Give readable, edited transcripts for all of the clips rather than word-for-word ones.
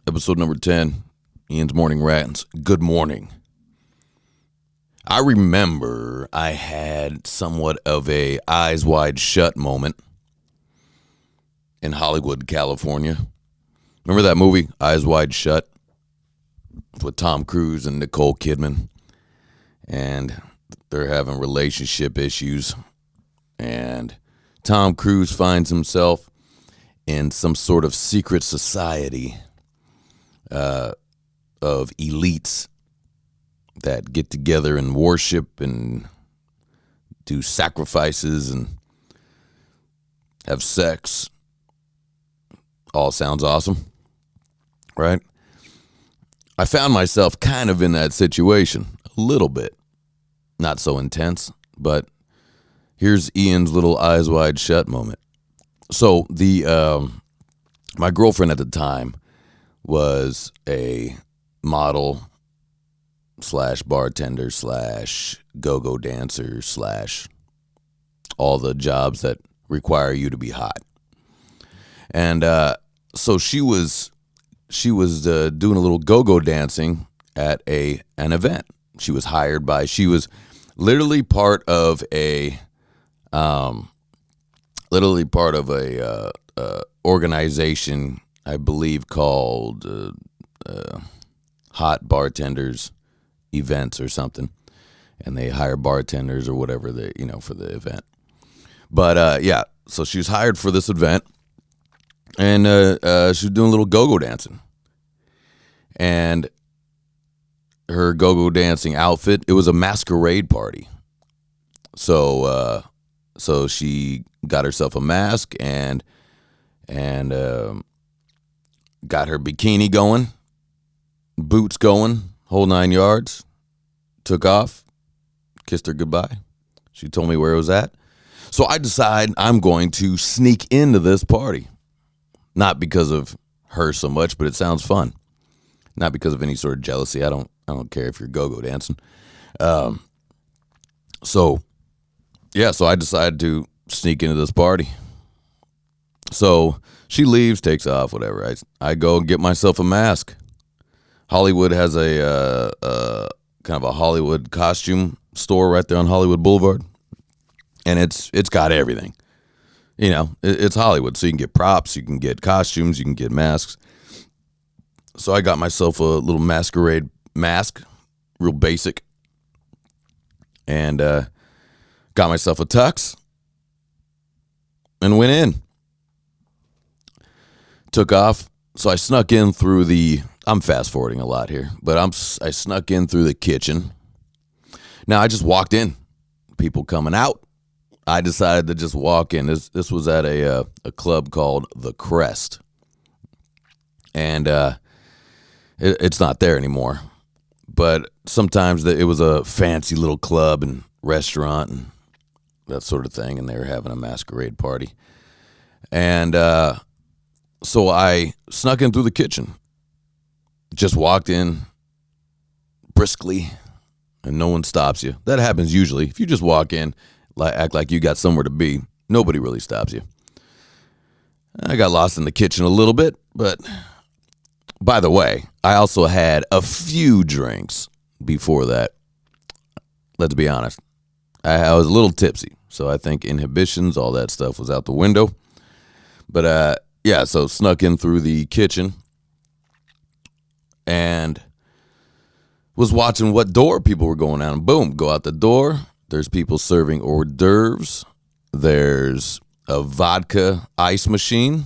Episode number 10, Ian's Morning Rants. Good morning. I remember I had somewhat of a eyes wide shut moment in Hollywood, California. Remember that movie, Eyes Wide Shut, with Tom Cruise and Nicole Kidman? And they're having relationship issues. And Tom Cruise finds himself in some sort of secret society of elites that get together and worship and do sacrifices and have sex. All sounds awesome, right? I found myself kind of in that situation a little bit. Not so intense, but here's Ian's little eyes wide shut moment. So my girlfriend at the time was a model slash bartender slash go-go dancer slash all the jobs that require you to be hot. And so she was doing a little go-go dancing at an event. She was literally part of a organization, I believe, called Hot Bartenders Events or something, and they hire bartenders or whatever for the event. But so she was hired for this event, and she was doing a little go-go dancing, and her go-go dancing outfit, it was a masquerade party. So she got herself a mask and got her bikini going, boots going, whole 9 yards, took off, kissed her goodbye. She told me where it was at. So I decide I'm going to sneak into this party. Not because of her so much, but it sounds fun. Not because of any sort of jealousy. I don't care if you're go-go dancing. So I decided to sneak into this party. So she leaves, takes off, whatever. I go and get myself a mask. Hollywood has a kind of a Hollywood costume store right there on Hollywood Boulevard, and it's got everything. It's Hollywood, so you can get props, you can get costumes, you can get masks. So I got myself a little masquerade mask, real basic, and got myself a tux and went in. Took off. So I snuck in through I'm fast forwarding a lot here, but I snuck in through the kitchen. Now I just walked in, people coming out. I decided to just walk in. This was at a club called The Crest, and it's not there anymore. But sometimes it was a fancy little club and restaurant and that sort of thing, and they were having a masquerade party. And so I snuck in through the kitchen, just walked in briskly, and no one stops you. That happens usually. If you just walk in, act like you got somewhere to be, nobody really stops you. I got lost in the kitchen a little bit, but by the way, I also had a few drinks before that. Let's be honest. I was a little tipsy, so I think inhibitions, all that stuff was out the window. But so snuck in through the kitchen and was watching what door people were going out. And boom, go out the door. There's people serving hors d'oeuvres. There's a vodka ice machine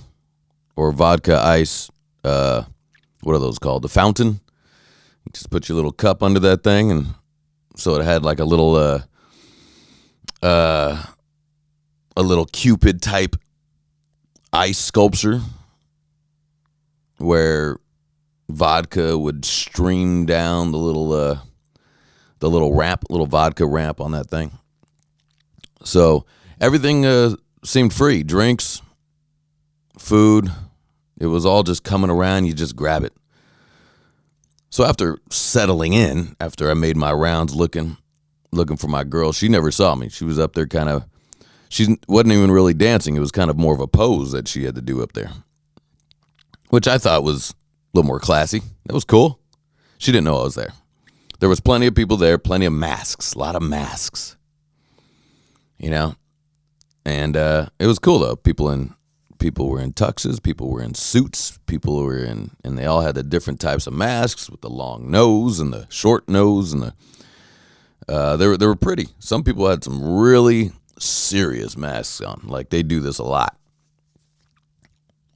or vodka ice, what are those called? The fountain. You just put your little cup under that thing, and so it had like a little Cupid type ice sculpture where vodka would stream down the little vodka ramp on that thing. So everything seemed free. Drinks, food, it was all just coming around. You just grab it. So after settling in, after I made my rounds looking for my girl, she never saw me. She was up there she wasn't even really dancing. It was kind of more of a pose that she had to do up there, which I thought was, little more classy. That was cool. She didn't know I was there. There was plenty of people there, plenty of masks, a lot of masks, you know. And it was cool though. People were in tuxes, people were in suits, people were in, and they all had the different types of masks with the long nose and the short nose, and they were pretty. Some people had some really serious masks on, like they do this a lot.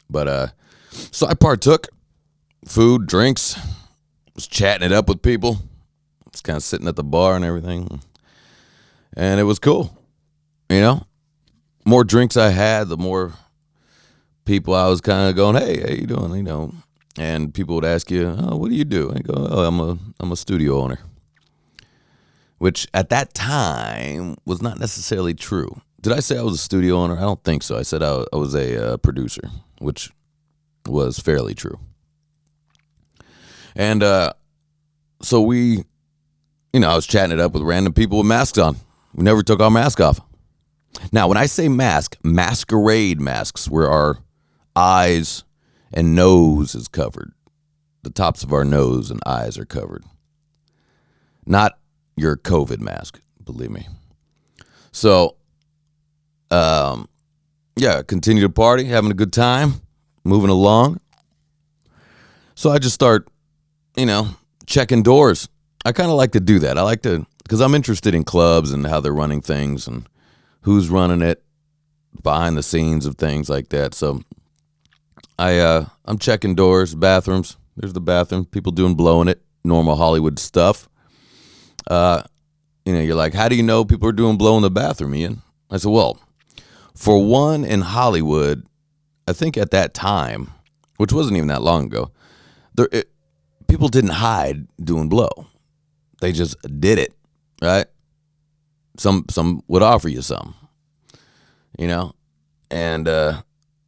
But so I partook, food, drinks, was chatting it up with people, just kind of sitting at the bar and everything, and it was cool, you know. More drinks I had, the more people I was kind of going, hey, how you doing? You know, and people would ask you, oh, what do you do? I go, oh, I'm a studio owner, which at that time was not necessarily true. Did I say I was a studio owner? I don't think so. I said I was a producer, which was fairly true. And so we, you know, I was chatting it up with random people with masks on. We never took our mask off. Now, when I say mask, masquerade masks, where our eyes and nose is covered. The tops of our nose and eyes are covered. Not your COVID mask, believe me. So, yeah, continue to party, having a good time, moving along. So I just start, you know, checking doors. I kind of like to do that. I like to, because I'm interested in clubs and how they're running things and who's running it, behind the scenes of things like that. So I'm checking doors, bathrooms. There's the bathroom. People blowing it. Normal Hollywood stuff. You know, you're like, how do you know people are blowing in the bathroom, Ian? I said, well, for one, in Hollywood, I think at that time, which wasn't even that long ago, people didn't hide doing blow. They just did it, right? Some would offer you some, you know, and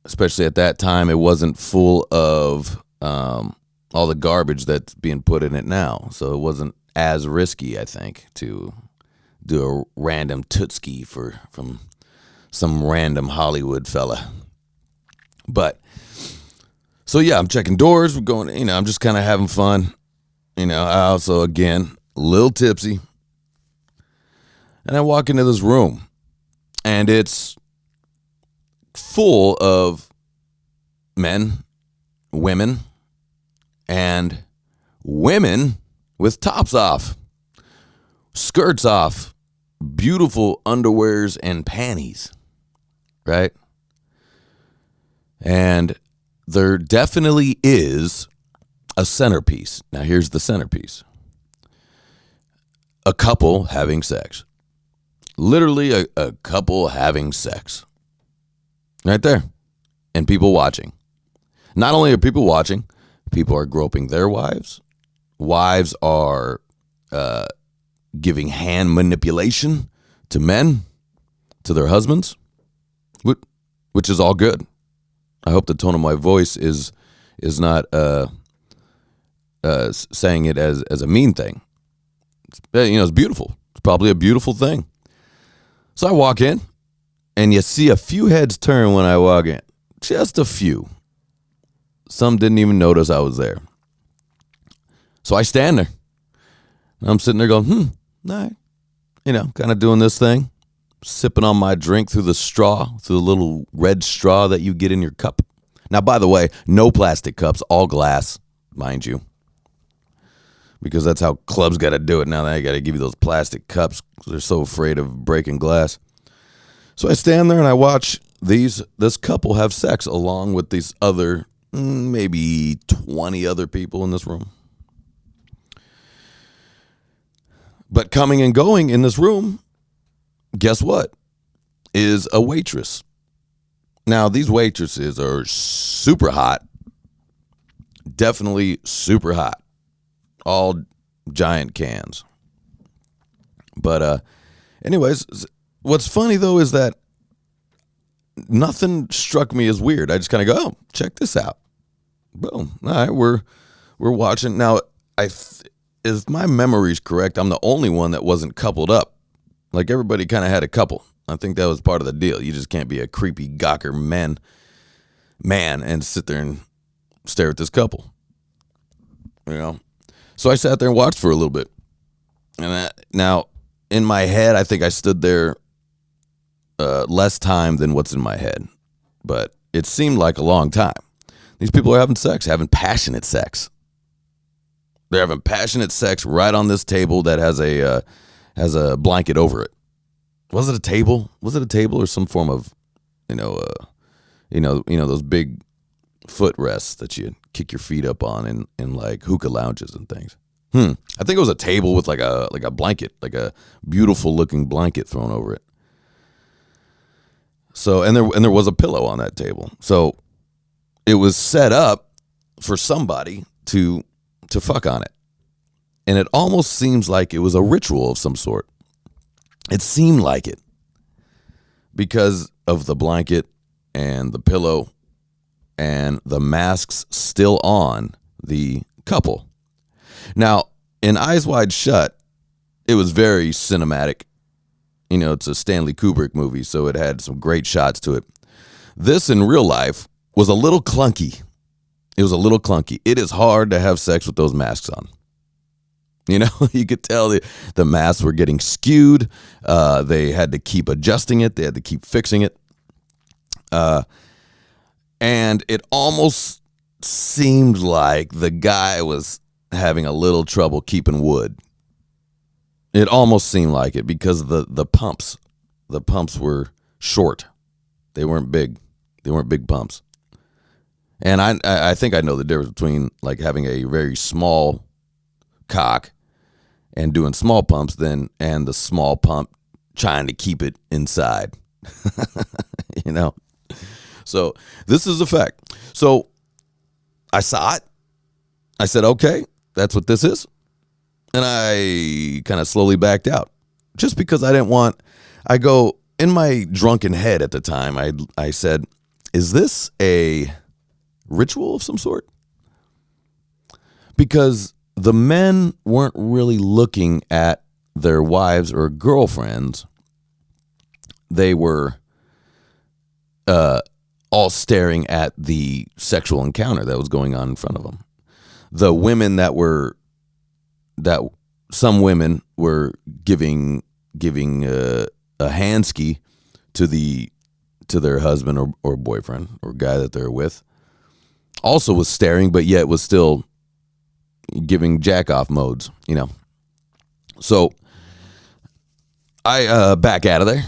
especially at that time, it wasn't full of all the garbage that's being put in it now. So it wasn't as risky, I think, to do a random tootski from some random Hollywood fella. But so yeah, I'm checking doors. We're going, you know, I'm just kind of having fun. You know, I also, again, a little tipsy. And I walk into this room, and it's full of men, women, and women with tops off, skirts off, beautiful underwears and panties, right? And there definitely is a centerpiece. Now, here's the centerpiece. A couple having sex. Literally a couple having sex. Right there. And people watching. Not only are people watching, people are groping their wives. Wives are giving hand manipulation to men, to their husbands, which is all good. I hope the tone of my voice is not saying it as a mean thing. You know, it's beautiful. It's probably a beautiful thing. So I walk in, and you see a few heads turn when I walk in. Just a few. Some didn't even notice I was there. So I stand there. I'm sitting there going, all right. You know, kind of doing this thing. Sipping on my drink through the little red straw that you get in your cup. Now, by the way, no plastic cups, all glass, mind you. Because that's how clubs got to do it now. They got to give you those plastic cups because they're so afraid of breaking glass. So I stand there and I watch this couple have sex along with these other, maybe 20 other people in this room. But coming and going in this room, guess what? Is a waitress. Now, these waitresses are super hot. Definitely super hot. All giant cans. But anyways, what's funny though is that nothing struck me as weird. I just kind of go, oh, check this out. Boom. All right, we're watching. Now, if my memory's correct, I'm the only one that wasn't coupled up. Like everybody kind of had a couple. I think that was part of the deal. You just can't be a creepy gawker man and sit there and stare at this couple. you know. So I sat there and watched for a little bit. And now, in my head, I think I stood there less time than what's in my head. But it seemed like a long time. These people are having sex, having passionate sex. They're having passionate sex right on this table that has a blanket over it. Was it a table? Was it a table or some form of, those big footrests that you kick your feet up on in like hookah lounges and things? I think it was a table with like a blanket, like a beautiful looking blanket thrown over it. So and there was a pillow on that table. So it was set up for somebody to fuck on it. And it almost seems like it was a ritual of some sort. It seemed like it because of the blanket and the pillow and the masks still on the couple. Now, in Eyes Wide Shut, it was very cinematic. It's a Stanley Kubrick movie, so it had some great shots to it. This in real life was a little clunky. It was a little clunky. It is hard to have sex with those masks on. You could tell the masks were getting skewed. They had to keep adjusting it. They had to keep fixing it. And it almost seemed like the guy was having a little trouble keeping wood. It almost seemed like it because the pumps were short. They weren't big. They weren't big pumps. And I think I know the difference between like having a very small cock and doing small pumps and the small pump trying to keep it inside. So this is a fact. So I saw it. I said, okay, that's what this is. And I kind of slowly backed out just because I go in my drunken head at the time. I said, is this a ritual of some sort? Because the men weren't really looking at their wives or girlfriends. They were all staring at the sexual encounter that was going on in front of them. The women some women were giving a handski to their husband or boyfriend or guy that they're with. Also was staring, but yet was still giving jack-off modes, So I back out of there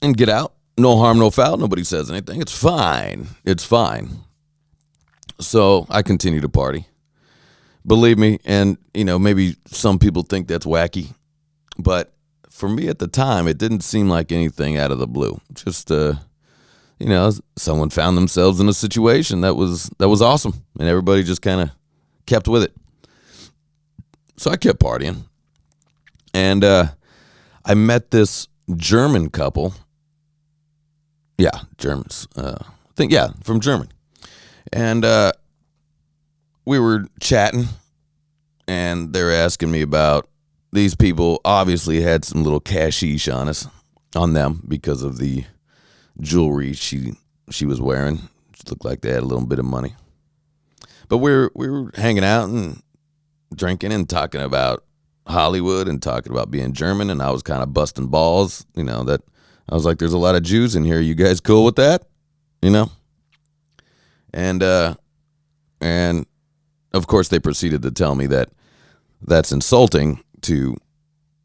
and get out. No harm, no foul. Nobody says anything. It's fine. It's fine. So I continue to party. Believe me, and, maybe some people think that's wacky. But for me at the time, it didn't seem like anything out of the blue. Just, someone found themselves in a situation that was awesome. And everybody just kind of kept with it. So I kept partying. And I met this German couple. Yeah, Germans. From Germany. And we were chatting, and they were asking me about these people. Obviously had some little cashish on them because of the jewelry she was wearing. It looked like they had a little bit of money. But we were hanging out and drinking and talking about Hollywood and talking about being German, and I was kind of busting balls, that I was like, there's a lot of Jews in here. You guys cool with that? And of course they proceeded to tell me that that's insulting to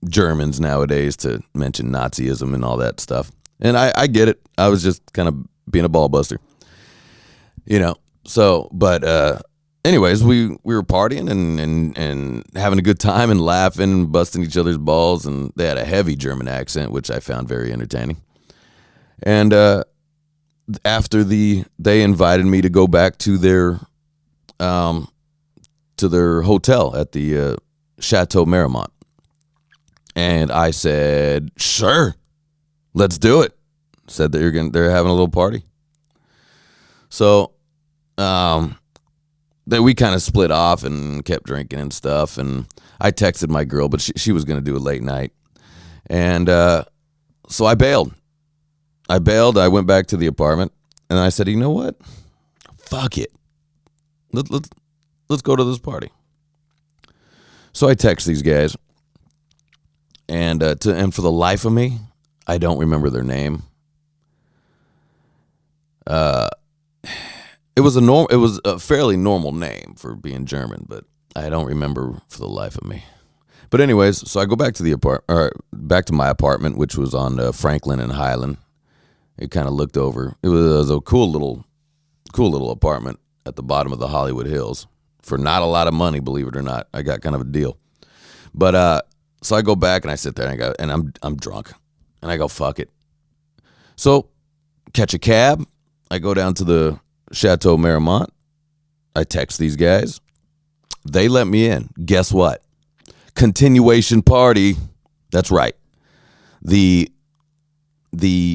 Germans nowadays to mention Nazism and all that stuff. And I get it. I was just kind of being a ball buster, So, but anyways, we were partying and having a good time and laughing and busting each other's balls. And they had a heavy German accent, which I found very entertaining. And after they invited me to go back to their hotel at the Chateau Marmont. And I said, sure, let's do it. Said they're having a little party. So then we kind of split off and kept drinking and stuff. And I texted my girl, but she was going to do a late night. And so I bailed. I went back to the apartment, and I said, you know what? Fuck it. Let's go to this party. So I text these guys, and for the life of me, I don't remember their name. It was a fairly normal name for being German, but I don't remember for the life of me. But anyways, so I go back to back to my apartment, which was on Franklin and Highland. It kind of looked over. It was a cool little apartment at the bottom of the Hollywood Hills for not a lot of money, believe it or not. I got kind of a deal. But so I go back and I sit there and I'm drunk, and I go, fuck it. So catch a cab. I go down to the Chateau Marmont. I text these guys. They let me in. Guess what? Continuation party. That's right. The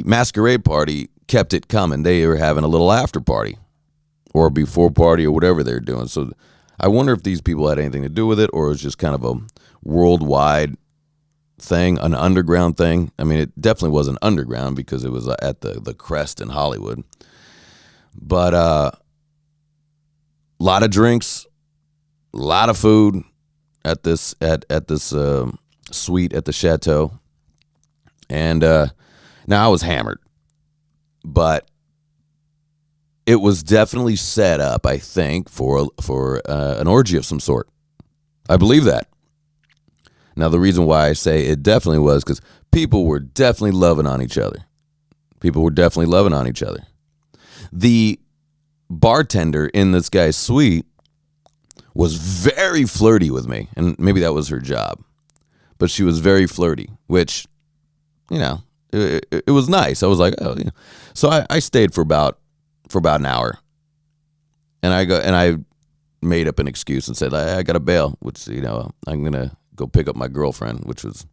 masquerade party kept it coming. They were having a little after party or before party or whatever they're doing. So I wonder if these people had anything to do with it, or it was just kind of a worldwide thing, an underground thing. I mean, it definitely wasn't underground because it was at the Crest in Hollywood. But a lot of drinks, a lot of food at this suite at the chateau, and now I was hammered, but it was definitely set up, I think, for an orgy of some sort. I believe that. Now, the reason why I say it definitely was because people were definitely loving on each other. The bartender in this guy's suite was very flirty with me, and maybe that was her job, but she was very flirty, which, it was nice. I was like, oh, yeah. So I stayed for about an hour, and I made up an excuse and said I got to bail, which I'm gonna go pick up my girlfriend, which was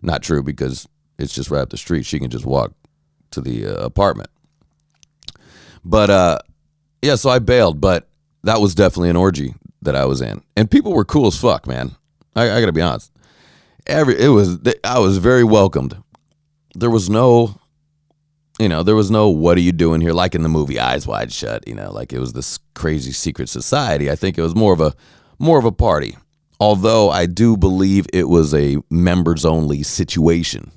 not true because it's just right up the street. She can just walk to the apartment. But yeah, so I bailed, but that was definitely an orgy that I was in, and people were cool as fuck, man. I gotta be honest. I was very welcomed. There was no what are you doing here, like in the movie Eyes Wide Shut, like it was this crazy secret society. I think it was more of a party, although I do believe it was a members only situation,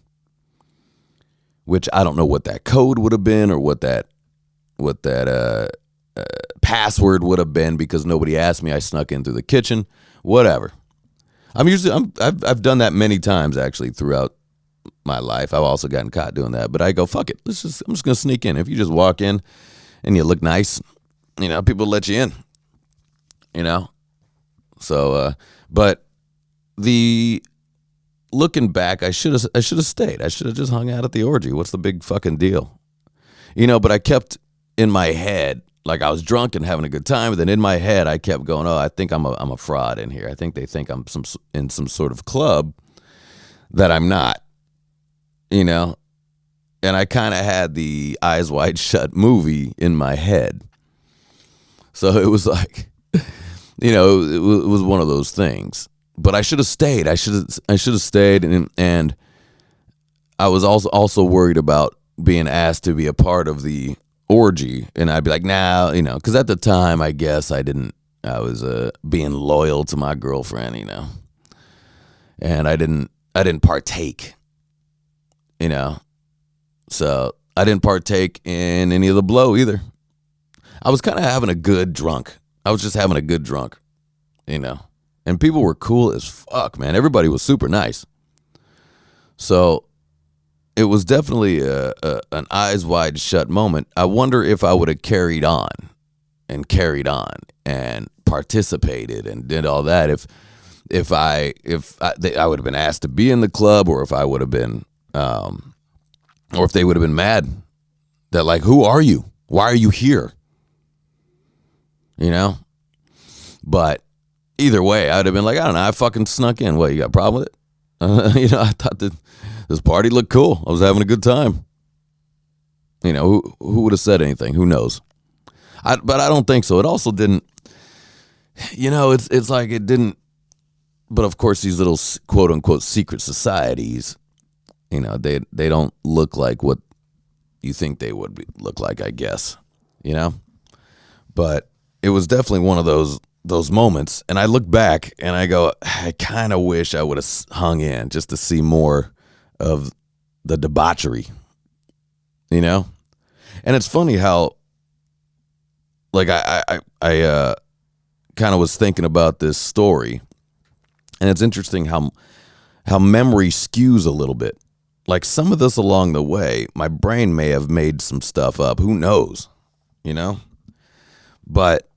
which I don't know what that code would have been or what that password would have been, because nobody asked me. I snuck in through the kitchen, whatever. I've done that many times actually throughout my life. I've also gotten caught doing that, but I go, fuck it. I'm just gonna sneak in. If you just walk in and you look nice, people let you in. So, but looking back, I should have stayed. I should have just hung out at the orgy. What's the big fucking deal? But I kept in my head, like I was drunk and having a good time, but then in my head I kept going, oh, I think I'm a fraud in here. I think they think I'm in some sort of club that I'm not, and I kind of had the Eyes Wide Shut movie in my head. So it was like, it was one of those things. But I should have stayed. I should have stayed, and I was also worried about being asked to be a part of the orgy, and I'd be like, nah, because at the time, I guess I was being loyal to my girlfriend, and I didn't partake, so I didn't partake in any of the blow either. I was kind of having a good drunk. I was just having a good drunk, and people were cool as fuck, man. Everybody was super nice. So it was definitely an eyes wide shut moment. I wonder if I would have carried on and participated and did all that, if I would have been asked to be in the club, or if I would have been, or if they would have been mad that, like, who are you? Why are you here? But either way, I'd have been like, I don't know, I fucking snuck in. What, you got a problem with it? I thought that this party looked cool. I was having a good time. Who would have said anything? Who knows? But I don't think so. It also didn't, it's like it didn't, but of course these little quote unquote secret societies, they don't look like what you think they would look like, I guess, but it was definitely one of those those moments, and I look back and I go, I kind of wish I would have hung in just to see more of the debauchery, you know? And it's funny how, like, I kind of was thinking about this story, and it's interesting how memory skews a little bit. Like, some of this along the way, my brain may have made some stuff up. Who knows, you know? But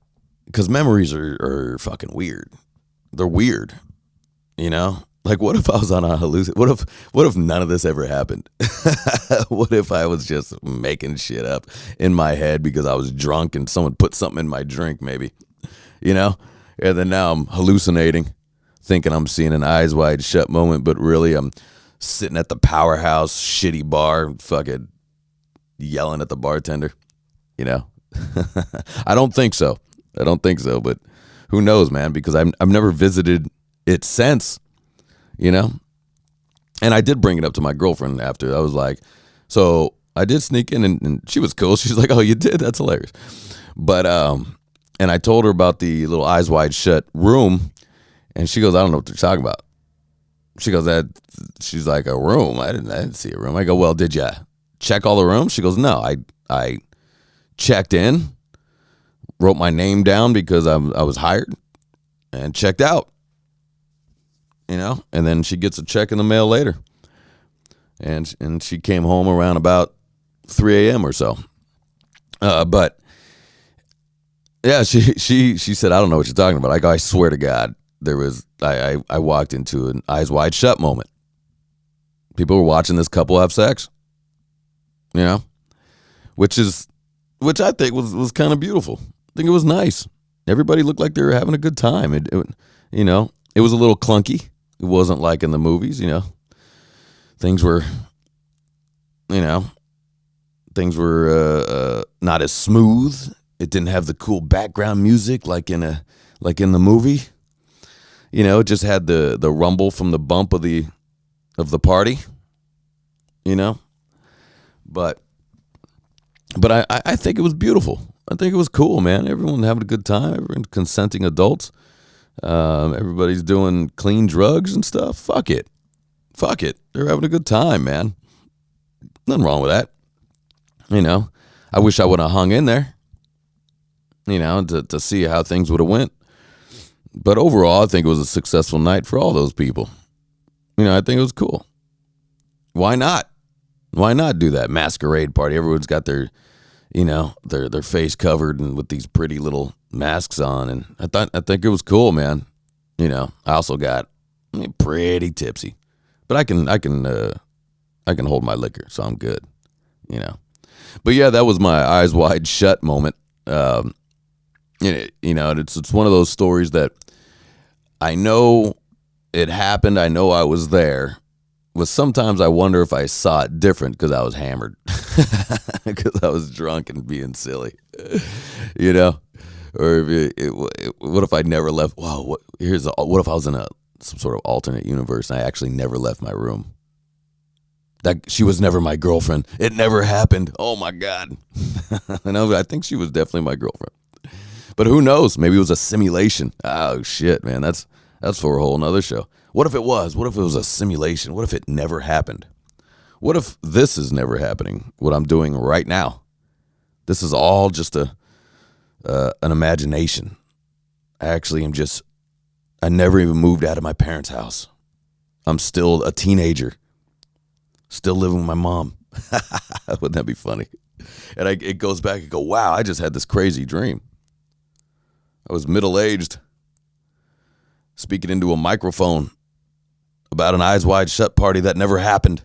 because memories are fucking weird. They're weird, you know? Like, what if I was on a hallucination? What if none of this ever happened? What if I was just making shit up in my head because I was drunk and someone put something in my drink, maybe, you know? And then now I'm hallucinating, thinking I'm seeing an eyes wide shut moment, but really I'm sitting at the powerhouse shitty bar, fucking yelling at the bartender, you know? I don't think so. But who knows, man? Because I've never visited it since, you know. And I did bring it up to my girlfriend after. I was like, so I did sneak in, and she was cool. She's like, oh, you did? That's hilarious. But and I told her about the little eyes wide shut room, and she goes, I don't know what they're talking about. She goes, she's like, a room? I didn't see a room. I go, well, did you check all the rooms? She goes, no, I checked in, wrote my name down because I was hired, and checked out, you know. And then she gets a check in the mail later, and she came home around about 3 a.m. or so. But yeah, she said, I don't know what you're talking about. I go, I swear to God, there was I walked into an eyes wide shut moment. People were watching this couple have sex, you know, which I think was kind of beautiful. I think it was nice. Everybody looked like they were having a good time. It you know, it was a little clunky. It wasn't like in the movies, you know. Things were, you know, not as smooth. It didn't have the cool background music like in the movie. You know, it just had the rumble from the bump of the party, you know. But I think it was beautiful. I think it was cool, man. Everyone having a good time. Everyone consenting adults. Everybody's doing clean drugs and stuff. Fuck it. They're having a good time, man. Nothing wrong with that. You know, I wish I would have hung in there, you know, to see how things would have went. But overall, I think it was a successful night for all those people. You know, I think it was cool. Why not? Why not do that masquerade party? Everyone's got their, you know, their face covered and with these pretty little masks on, and I think it was cool, man. You know, I also got pretty tipsy, but I can hold my liquor, so I'm good. You know, but yeah, that was my eyes wide shut moment. You know, it's one of those stories that I know it happened. I know I was there. But sometimes I wonder if I saw it different because I was hammered, because I was drunk and being silly, you know. Or what if I never left? Wow, what if I was in some sort of alternate universe and I actually never left my room? That she was never my girlfriend. It never happened. Oh my God. I think she was definitely my girlfriend. But who knows? Maybe it was a simulation. Oh shit, man. That's for a whole nother show. What if it was? What if it was a simulation? What if it never happened? What if this is never happening? What I'm doing right now. This is all just an imagination. I never even moved out of my parents' house. I'm still a teenager. Still living with my mom. Wouldn't that be funny? And it goes back and go, wow, I just had this crazy dream. I was middle-aged, speaking into a microphone about an eyes wide shut party that never happened.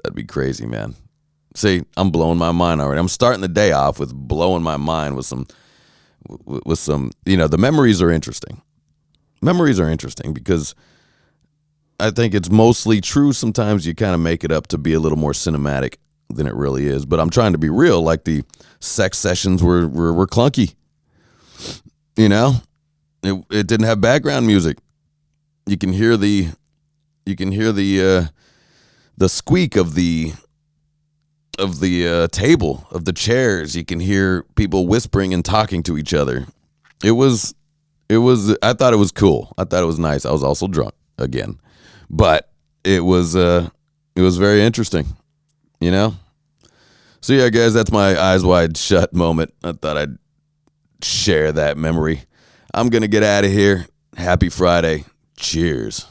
That'd be crazy, man. See, I'm blowing my mind already. I'm starting the day off with blowing my mind with some, you know, the memories are interesting. Memories are interesting because I think it's mostly true. Sometimes you kind of make it up to be a little more cinematic than it really is. But I'm trying to be real. Like the sex sessions were clunky. You know, it didn't have background music. You can hear the squeak of the table, of the chairs. You can hear people whispering and talking to each other. I thought it was cool. I thought it was nice. I was also drunk again, but it was very interesting, you know. So yeah, guys, that's my eyes wide shut moment. I thought I'd share that memory. I'm gonna get out of here. Happy Friday. Cheers.